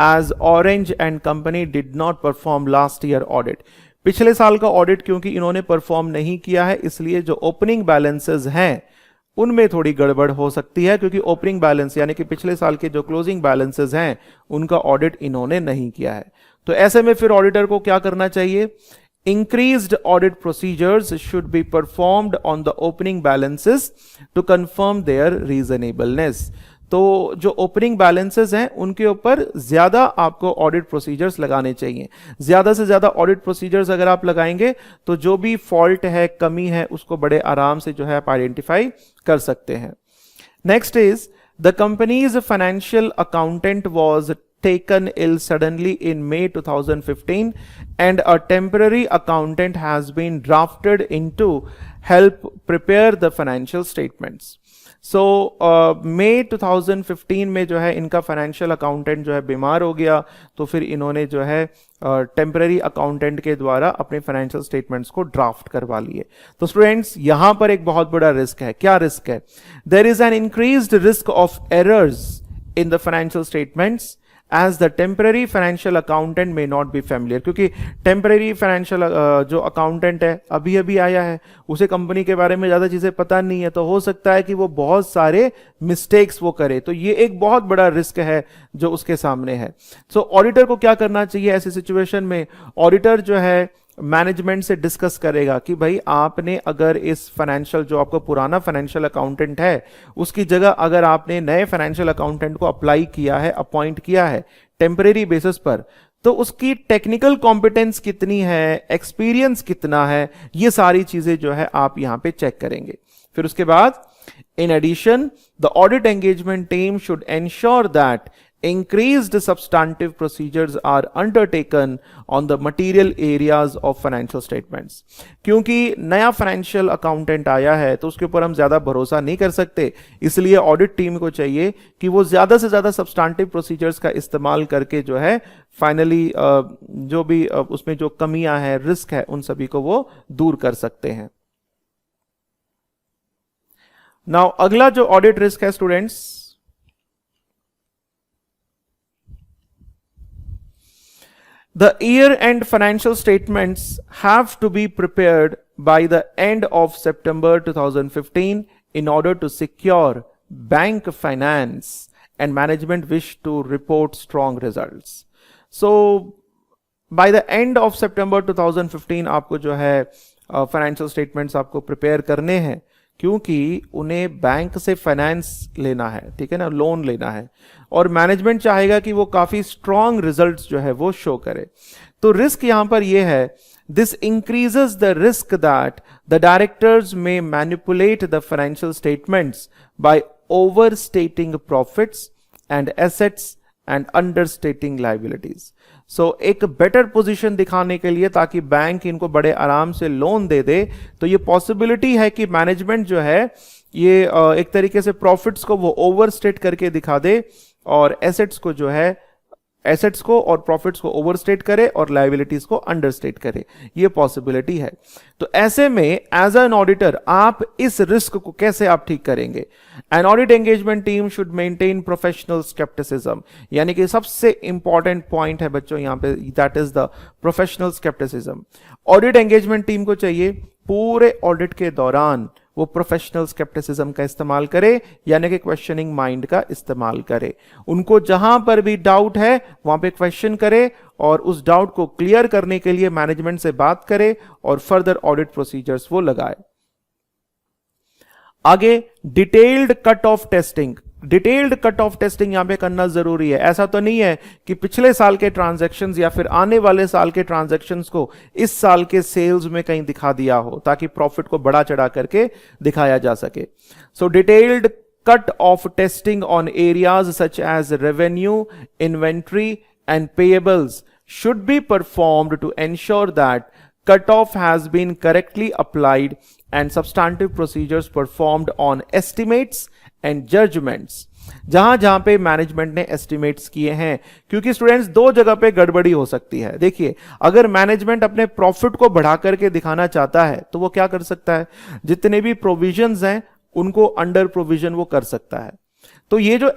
as Orange and Company did not perform last year audit। पिछले साल का ऑडिट क्योंकि इन्होंने परफॉर्म नहीं किया है इसलिए जो ओपनिंग बैलेंसेस हैं उनमें थोड़ी गड़बड़ हो सकती है, क्योंकि ओपनिंग बैलेंस यानी कि पिछले साल के जो क्लोजिंग बैलेंसेस हैं उनका ऑडिट इन्होंने नहीं किया है। तो ऐसे में फिर ऑडिटर को क्या करना चाहिए? Increased audit procedures should be performed on the opening balances to confirm their reasonableness। तो जो ओपनिंग बैलेंसेस हैं उनके ऊपर ज्यादा आपको ऑडिट प्रोसीजर्स लगाने चाहिए। ज्यादा से ज्यादा ऑडिट प्रोसीजर्स अगर आप लगाएंगे तो जो भी फॉल्ट है, कमी है, उसको बड़े आराम से जो है आप आइडेंटिफाई कर सकते हैं। Next is the companies financial accountant was taken ill suddenly in May 2015 and a temporary accountant has been drafted in to help prepare the financial statements। So May 2015 में जो है इनका फाइनेंशियल अकाउंटेंट जो है बीमार हो गया, तो फिर इन्होंने जो है टेम्पररी अकाउंटेंट के द्वारा अपने फाइनेंशियल स्टेटमेंट्स को ड्राफ्ट करवा लिए। तो स्टूडेंट्स यहां पर एक बहुत बड़ा रिस्क है। क्या रिस्क है? There is an increased risk of errors in the financial statements as the temporary financial accountant may not be familiar। क्योंकि टेम्पररी फाइनेंशियल जो अकाउंटेंट है अभी अभी आया है, उसे कंपनी के बारे में ज्यादा चीजें पता नहीं है, तो हो सकता है कि वो बहुत सारे मिस्टेक्स वो करे। तो ये एक बहुत बड़ा रिस्क है जो उसके सामने है। सो ऑडिटर को क्या करना चाहिए ऐसी सिचुएशन में? ऑडिटर जो है मैनेजमेंट से डिस्कस करेगा कि भाई आपने अगर इस फाइनेंशियल जो आपका पुराना फाइनेंशियल अकाउंटेंट है उसकी जगह अगर आपने नए फाइनेंशियल अकाउंटेंट को अप्लाई किया है, अपॉइंट किया है टेम्परेरी बेसिस पर, तो उसकी टेक्निकल कॉम्पिटेंस कितनी है, एक्सपीरियंस कितना है, ये सारी चीजें जो है आप यहां पे चेक करेंगे। फिर उसके बाद in addition the audit engagement team should ensure that increased substantive procedures are undertaken on the material areas of financial statements। क्योंकि नया फाइनेंशियल अकाउंटेंट आया है तो उसके ऊपर हम ज्यादा भरोसा नहीं कर सकते, इसलिए ऑडिट टीम को चाहिए कि वो ज्यादा से ज्यादा सब्सटेंटिव प्रोसीजर्स का इस्तेमाल करके जो है फाइनली जो भी उसमें जो कमियां हैं, रिस्क है, उन सभी को वो दूर कर सकते हैं। नाउ अगला जो ऑडिट रिस्क है students, the year end financial statements have to be prepared by the end of September 2015 in order to secure bank finance and management wish to report strong results. So by the end of September 2015 आपको जो है financial statements आपको prepare करने हैं, क्योंकि उन्हें bank से finance लेना है, ठीक है ना, लोन लेना है, और मैनेजमेंट चाहेगा कि वो काफी स्ट्रॉन्ग रिजल्ट्स जो है वो शो करे। तो रिस्क यहां पर ये है, this increases the risk that the directors may manipulate the financial statements by overstating profits and assets and understating liabilities. So एक बेटर पोजीशन दिखाने के लिए, ताकि बैंक इनको बड़े आराम से लोन दे दे, तो ये पॉसिबिलिटी है कि मैनेजमेंट जो है ये एक तरीके से प्रॉफिट्स को वो ओवरस्टेट करके दिखा दे, और एसेट्स को जो है, एसेट्स को और प्रॉफिट्स को ओवरस्टेट करे और लायबिलिटीज को अंडरस्टेट करे, ये पॉसिबिलिटी है। तो ऐसे में एज एन ऑडिटर आप इस रिस्क को कैसे आप ठीक करेंगे? N audit engagement team should maintain professional scepticism, यानी कि सबसे इंपॉर्टेंट पॉइंट है बच्चों यहां पे, that is the professional scepticism. Audit engagement team को चाहिए पूरे ऑडिट के दौरान वो प्रोफेशनल स्केप्टिसिज्म का इस्तेमाल करे, यानी कि क्वेश्चनिंग माइंड का इस्तेमाल करे। उनको जहां पर भी डाउट है वहां पे क्वेश्चन करे, और उस डाउट को क्लियर करने के लिए मैनेजमेंट से बात करे और फर्दर ऑडिट प्रोसीजर्स वो लगाए। आगे detailed cut off testing. Detailed cut off testing यहां पे करना जरूरी है। ऐसा तो नहीं है कि पिछले साल के ट्रांजैक्शंस या फिर आने वाले साल के ट्रांजैक्शंस को इस साल के सेल्स में कहीं दिखा दिया हो, ताकि प्रॉफिट को बढ़ा चढ़ा करके दिखाया जा सके। So detailed cut off testing on areas such as revenue, inventory and payables should be performed to ensure that cutoff has been correctly applied and substantive procedures performed on estimates and judgments। जहां पे management ने estimates किए हैं, क्योंकि students दो जगह पे गड़बड़ी हो सकती है। देखिए, अगर मैनेजमेंट अपने प्रॉफिट को बढ़ा करके दिखाना चाहता है तो वो क्या कर सकता है, जितने भी प्रोविजंस हैं उनको अंडर प्रोविजन वो कर सकता है। तो ये जो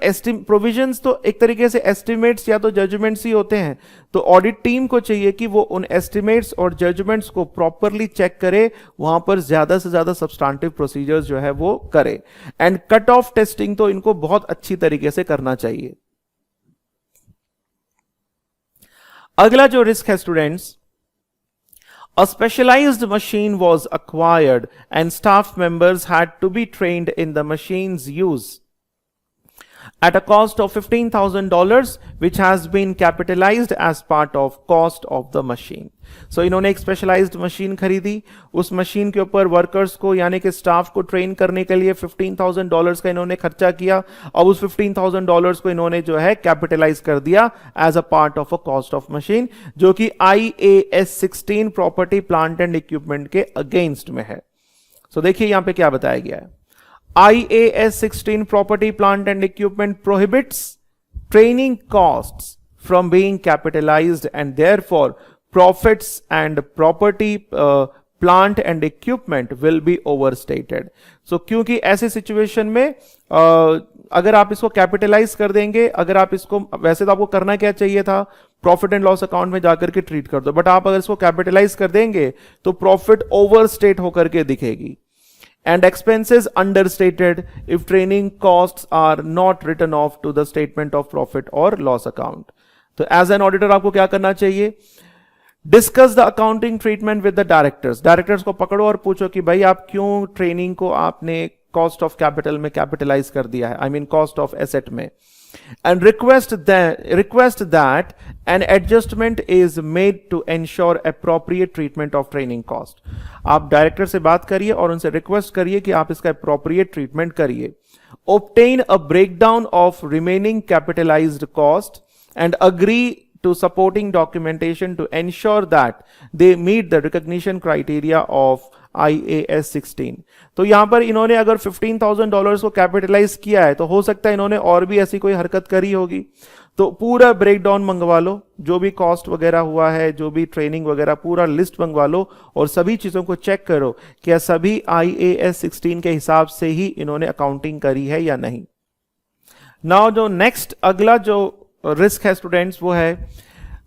प्रोविजंस तो एक तरीके से एस्टिमेट्स या तो जजमेंट्स ही होते हैं। तो ऑडिट टीम को चाहिए कि वो उन एस्टिमेट्स और जजमेंट्स को प्रॉपरली चेक करे, वहां पर ज्यादा से ज्यादा सब्सटेंटिव प्रोसीजर्स जो है वो करे। एंड कट ऑफ टेस्टिंग तो इनको बहुत अच्छी तरीके से करना चाहिए। अगला जो रिस्क है students, a specialized machine was acquired and staff members had to be trained in the machine's use at a cost of $15,000 which has been capitalized as part of cost of the machine। So इन्होंने एक specialised machine खरीदी, उस machine के ऊपर workers को यानी कि staff को ट्रेन करने के लिए $15,000 का इन्होंने खर्चा किया। अब उस $15,000 को इन्होंने जो है कैपिटलाइज कर दिया as a part of a cost of machine, जो कि IAS 16 property plant and equipment के अगेंस्ट में है। सो देखिए यहां पे क्या बताया गया है, IAS 16 property plant and equipment prohibits training costs from being capitalized and therefore profits and property plant and equipment will be overstated। So क्योंकि ऐसे सिचुएशन में अगर आप इसको कैपिटलाइज कर देंगे, अगर आप इसको, वैसे तो आपको करना क्या चाहिए था, प्रॉफिट एंड लॉस अकाउंट में जाकर के ट्रीट कर दो, बट आप अगर इसको कैपिटलाइज कर देंगे तो प्रॉफिट ओवरस्टेट होकर के दिखेगी। And expenses understated if training costs are not written off to the statement of profit or loss account। तो as an auditor आपको क्या करना चाहिए, discuss the accounting treatment with the directors. Directors को पकड़ो और पूछो कि भाई आप क्यों ट्रेनिंग को आपने कॉस्ट ऑफ कैपिटल में कैपिटलाइज कर दिया है, I mean cost of asset में। And request that an adjustment is made to ensure appropriate treatment of training cost। आप डायरेक्टर से बात करिए और उनसे रिक्वेस्ट करिए कि आप इसका appropriate treatment करिए। Obtain a breakdown of remaining capitalized cost and agree to supporting documentation to ensure that they meet the recognition criteria of IAS 16। तो यहां पर इन्होंने अगर $15,000 को कैपिटलाइज किया है तो हो सकता है इन्होंने और भी ऐसी कोई हरकत करी होगी। तो पूरा ब्रेकडाउन मंगवा लो, जो भी कॉस्ट वगैरह हुआ है, जो भी ट्रेनिंग वगैरह, पूरा लिस्ट मंगवा लो और सभी चीजों को चेक करो क्या सभी IAS 16 के हिसाब से ही इन्होंने अकाउंटिंग करी है या नहीं। नाउ जो नेक्स्ट अगला जो रिस्क है स्टूडेंट्स वो है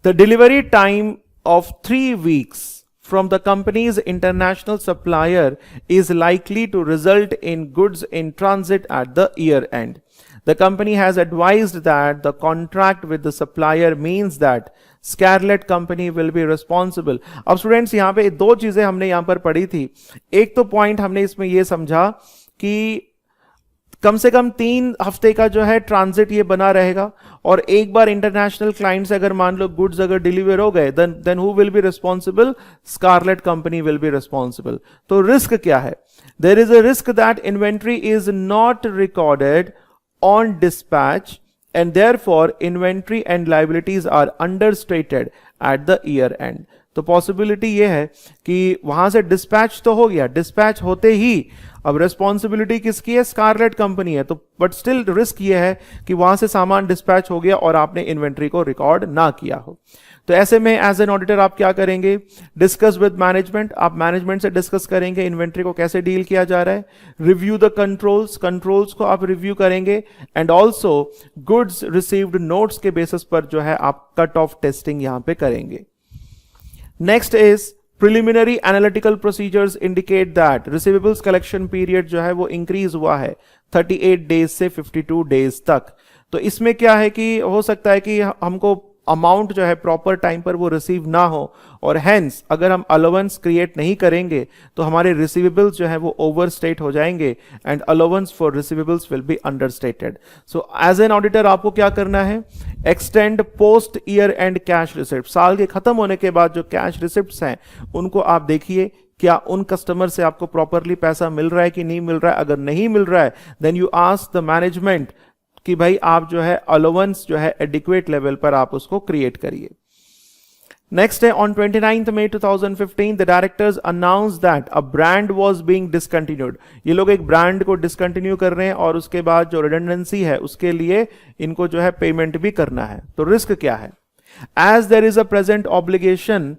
the delivery time of 3 weeks from the company's international supplier is likely to result in goods in transit at the year end. The company has advised that the contract with the supplier means that Scarlett company will be responsible. अब students यहां पे दो चीजें हमने यहां पर पढ़ी थी। एक तो पॉइंट हमने इसमें यह समझा कि कम से कम 3 हफ्ते का जो है ट्रांजिट ये बना रहेगा और एक बार इंटरनेशनल क्लाइंट से अगर मान लो गुड्स अगर डिलीवर हो गए then who will be responsible? Scarlett Company will be responsible. तो रिस्क क्या है? There is a risk that inventory is not recorded on dispatch and therefore inventory and liabilities are understated at the year end. तो possibility ये है कि वहां से dispatch तो हो गया, डिस्पैच होते ही अब रेस्पॉन्सिबिलिटी किसकी है? स्कारलेट कंपनी है। तो बट स्टिल रिस्क ये है कि वहां से सामान डिस्पैच हो गया और आपने इन्वेंट्री को रिकॉर्ड ना किया हो। तो ऐसे में एज एन ऑडिटर आप क्या करेंगे? Discuss with management. आप मैनेजमेंट से डिस्कस करेंगे इन्वेंट्री को कैसे डील किया जा रहा है। रिव्यू द कंट्रोल्स, कंट्रोल्स को आप रिव्यू करेंगे and also goods received notes के बेसिस पर जो है आप कट ऑफ टेस्टिंग यहां पे करेंगे। Next is preliminary analytical procedures indicate that receivables collection period जो है वो इंक्रीज हुआ है 38 डेज से 52 डेज तक। तो इसमें क्या है कि हो सकता है कि हमको अमाउंट जो है प्रॉपर टाइम पर वो रिसीव ना हो और हेंस अगर हम अलाउंस क्रिएट नहीं करेंगे तो हमारे रिसीवेबल्स जो है वो ओवरस्टेट हो जाएंगे and allowance for receivables will be understated. So as an auditor आपको क्या करना है? Extend post year end cash receipt. साल के खत्म होने के बाद जो कैश रिसिप्ट्स हैं उनको आप देखिए क्या उन कस्टमर से आपको प्रॉपरली पैसा मिल रहा है कि नहीं मिल रहा है। अगर नहीं मिल रहा है then you ask the management कि भाई आप जो है अलाउंस जो है एडिक्वेट लेवल पर आप उसको क्रिएट करिए। नेक्स्ट है on 29 May 2015 the directors announce that a brand was being discontinued. ये लोग एक ब्रांड को डिसकंटिन्यू कर रहे हैं और उसके बाद जो रिडंडेंसी है उसके लिए इनको जो है पेमेंट भी करना है। तो रिस्क क्या है? As there is a present obligation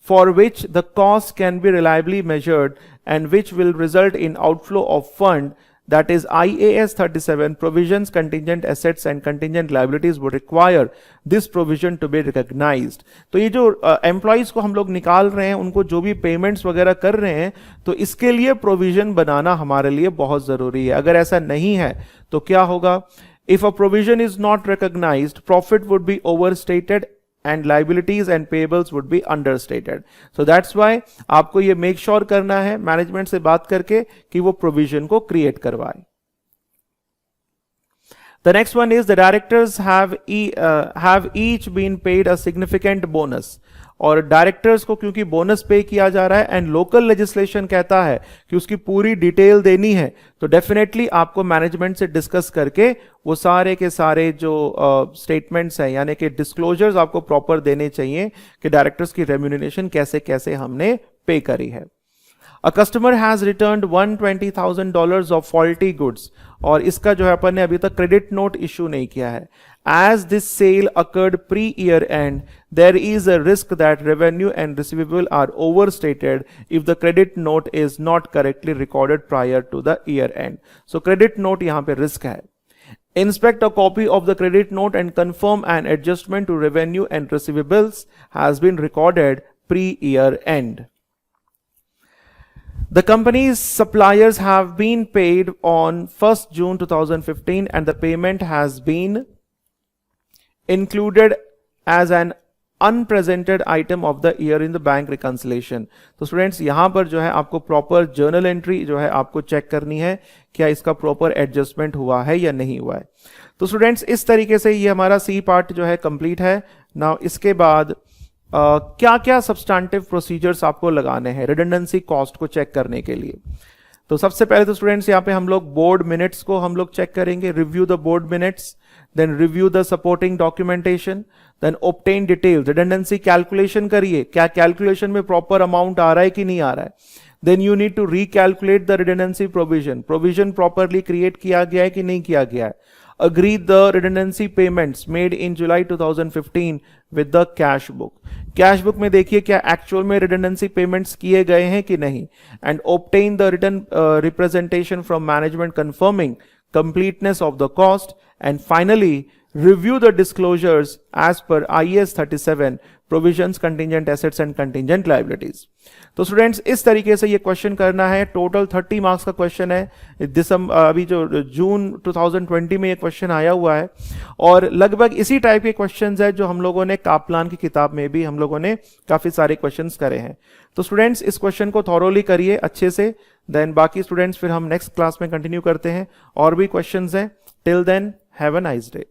for which the cost can be reliably measured and which will result in outflow of fund, that is IAS 37 provisions, contingent assets and contingent liabilities would require this provision to be recognized। तो ये जो employees को हम लोग निकाल रहे हैं उनको जो भी पेमेंट्स वगैरह कर रहे हैं तो इसके लिए प्रोविजन बनाना हमारे लिए बहुत जरूरी है। अगर ऐसा नहीं है तो क्या होगा? If a provision is not recognized, profit would be overstated and liabilities and payables would be understated. So that's why आपको ये make sure करना है मैनेजमेंट से बात करके कि वो प्रोविजन को क्रिएट करवाए। The next one is the directors have each been paid a significant bonus। और डायरेक्टर्स को क्योंकि बोनस पे किया जा रहा है एंड लोकल लेजिस्लेशन कहता है कि उसकी पूरी डिटेल देनी है तो डेफिनेटली आपको मैनेजमेंट से डिस्कस करके वो सारे के सारे जो स्टेटमेंट्स हैं यानी कि डिस्क्लोजर्स आपको प्रॉपर देने चाहिए कि डायरेक्टर्स की रेम्यूनरेशन कैसे कैसे हमने पे करी है। A customer has returned $120,000 of faulty goods और इसका जो है अपन ने अभी तक क्रेडिट नोट इशू नहीं किया है। As this sale occurred pre-year end, there is a risk that revenue and receivable are overstated if the credit note is not correctly recorded prior to the year end. So credit note यहाँ पे risk है। Inspect a copy of the credit note and confirm an adjustment to revenue and receivables has been recorded pre-year end. The company's suppliers have been paid on 1st June 2015 and the payment has been included as an unpresented item of the year in the bank reconciliation। तो students यहां पर जो है आपको proper journal entry जो है आपको check करनी है क्या इसका प्रॉपर एडजस्टमेंट हुआ है या नहीं हुआ है। तो स्टूडेंट्स इस तरीके से ये हमारा सी पार्ट जो है कंप्लीट है। नाउ इसके बाद क्या क्या सब्सटैंटिव प्रोसीजर्स आपको लगाने हैं रिडंडेंसी कॉस्ट को चेक करने के लिए। तो सबसे पहले तो स्टूडेंट्स यहाँ पे हम लोग बोर्ड मिनट्स को हम लोग चेक करेंगे। Review the board minutes, then review the supporting documentation, then obtain details. Redundancy calculation करिए, क्या कैलकुलेशन में प्रॉपर अमाउंट आ रहा है कि नहीं आ रहा है। Then you need to recalculate the redundancy provision, provision properly create किया गया है कि नहीं किया गया है। agree the redundancy payments made in July 2015 with the cash book. Cash book में देखिए क्या एक्चुअल में रिडंडेंसी पेमेंट्स किए गए हैं कि नहीं, and obtain the written representation from management confirming completeness of the cost, and finally review the disclosures as per IAS 37 provisions, contingent assets and contingent liabilities. तो स्टूडेंट्स इस तरीके से ये क्वेश्चन करना है. टोटल 30 मार्क्स का क्वेश्चन है. अभी जो जून 2020 में ये क्वेश्चन आया हुआ है, और लगभग इसी टाइप के क्वेश्चंस है जो हम लोगों ने कापलान की किताब में भी हम लोगों ने काफी सारे क्वेश्चंस करे हैं. तो स्टूडेंट्स इस क्वेश्चन को थॉरोली करिए अच्छे से, देन बाकी स्टूडेंट्स फिर हम नेक्स्ट क्लास में कंटिन्यू करते हैं. और भी क्वेश्चंस हैं. Till then have a nice day.